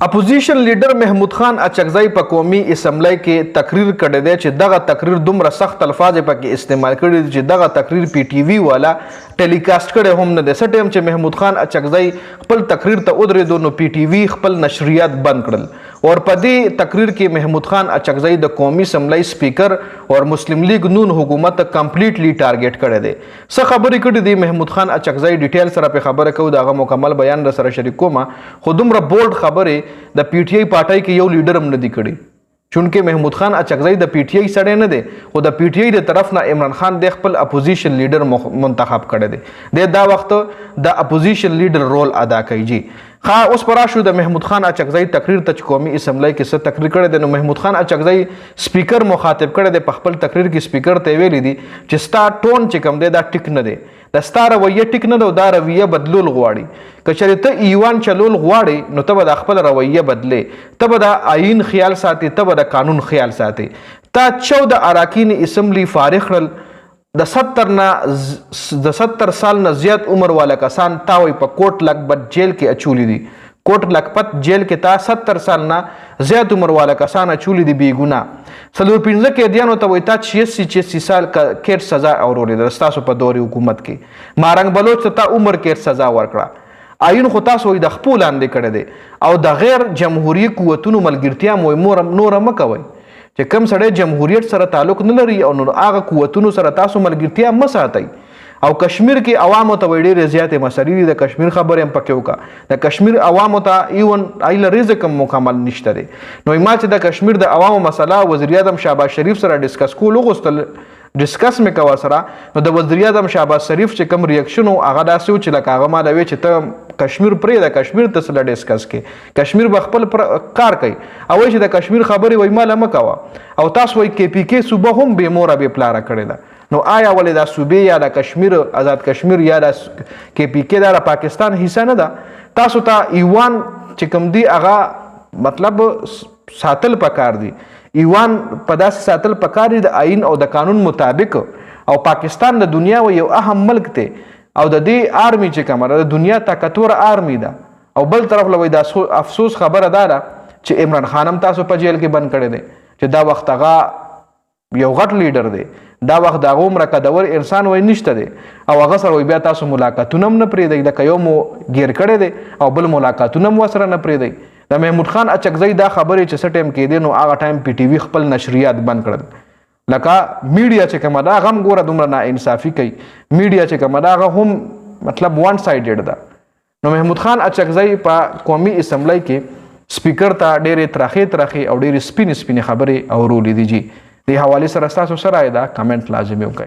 اپوزیشن لیډر محمود خان اچکزی په قومي اسمبلی کې تقریر کړی دی چې دغه تقریر دومره سخت الفاظ پکې استعمال کړي دي چې دغه تقریر پی ټي وي والا ټیلیکاسټ کړی هم نه دی. څه ټایم چې محمود خان اچکزی خپل تقریر ته ودرېدو نو پی ټي وي خپل نشریات بند کړل اور په دې تقریر کې محمود خان اچکزی د قومي اسمبلی سپیکر اور مسلم لیگ نون حکومت کمپلیټلی ټارګټ کړی دی. څه خبرې کړې دي محمود خان اچکزی ډیټیل سره په خبره کوو دغه مکمل بیان در سره شریک کوم. خو دومره بولډ خبرې د پی ټي آی پارټۍ کې یو لیډر هم نه دی کړی چونکه محمود خان اچکزی د پی ټي آی سړی نه دی خو د پی ټي آی د طرف نه عمران خان د خپل اپوزیشن لیډر منتخب کړی دی. د دا وخت د اپوزیشن لیډر رول ادا کوي. جی اوس پر راشو د محمود خان اچکزی تقریر ته قومي اسمبلی کې څه تقریر کړی دی نو محمود خان اچکزی سپیکر مخاطب کړی دی په خپل تقریر کې سپیکر ته ویلي دي چې ستا ټون چې کوم دی دا ټیک نه دی د ستا رویه ټیک نه ده او دا رویه بدلول غواړي. که چېرې ته ایوان چلول غواړې نو ته به د خپل رویه بدلې ته به د آئین خیال ساتي ته به د قانون خیال ساتي. تا 14 اراکین اسمبلی فارغ کړل د 70 سال نه زیات عمر والا کسان تا وایي په کوټ لکپت جیل کې اچولی دي. کوټ لکپت جیل کې تا 70 سال نه زیات عمر والا کسان اچولی دي بې ګناه. 45 قیدیانو ته وایي تا 86 سال قید سزا اورولې ده ستاسو په دورې حکومت کې. مارنګ بلوچ ته تا عمر قید سزا ورکړه. آئین خو تاسو وایي د خپو لاندې کړی دی او د غیر جمهوري قوتونو ملګرتیا مو نوره مه کوئ چې کوم سړی جمهوریت سره تعلق نه لري او نو هغه قوتونو سره تاسو ملګرتیا مه ساتئ. او کشمیر کې عوامو ته وایي ډېرې زیاتې مسلې دي د کشمیر خبرې هم پکې وکړه. د کشمیر عوامو ته ایون ایله رزق هم مکمل نشته دی نو ما چې د کشمیر د عوامو مسله وزیر اعظم شهباز شریف سره ډسکس کول وغوښتل ډسکس مې کوه سره نو د وزیر اعظم شهباز شریف چې کوم ریاکشن و هغه داسې و چې لکه هغه ما له وی چې ته کشمیر پرېږده کشمیر ته څه ډسکس کې کشمیر به خپل کار کوي او وایي چې د کشمیر خبرې وایي ما له مه کوه او تاسو وایي کې پي کې صوبه هم بې موره بې پلاره کړې ده. نو آیا ولې دا صوبې یا د کشمیر آزاد کشمیر یا د کې پي کې دا د پاکستان حصه نه ده؟ تاسو ته ایوان چې کوم دی هغه مطلب ساتل پکار دی. ایوان په داسې ساتل پکار دی د آئین او د قانون مطابق او پاکستان د دنیا یو اهم ملک دی او د دې آرمی چې کومه د دنیا طاقتور آرمی ده. او بل طرف له وایي د افسوس خبره دا ده چې عمران خان هم تاسو په جیل کې بند کړی دی چې دا وخت هغه یو غټ لیډر دی دا وخت د هغه عمره قدور انسان وایي نشته دی او هغه سره وایي بیا تاسو ملاقاتونه هم نه پرېږدئ لکه یو مو ګیر کړی دی او بل ملاقاتونه هم ورسره نه پرېږدئ. د محمود خان اچکزی دا خبرې چې څه ټایم کېدې نو هغه ټایم پی ټي وي خپل نشریات بند کړل. لکه میډیا چې کومه ده هغه هم ګوره دومره ناانصافي کوي. میډیا چې کومه ده هغه هم مطلب وان سایډډ ده. نو محمود خان اچکزی په قومي اسمبلی کې سپیکر ته ډېرې ترخې او ډېرې سپینې خبرې اورولې دي. جی دې حوالې سره ستاسو څه رایه ده کمنټ لازمي وکړئ.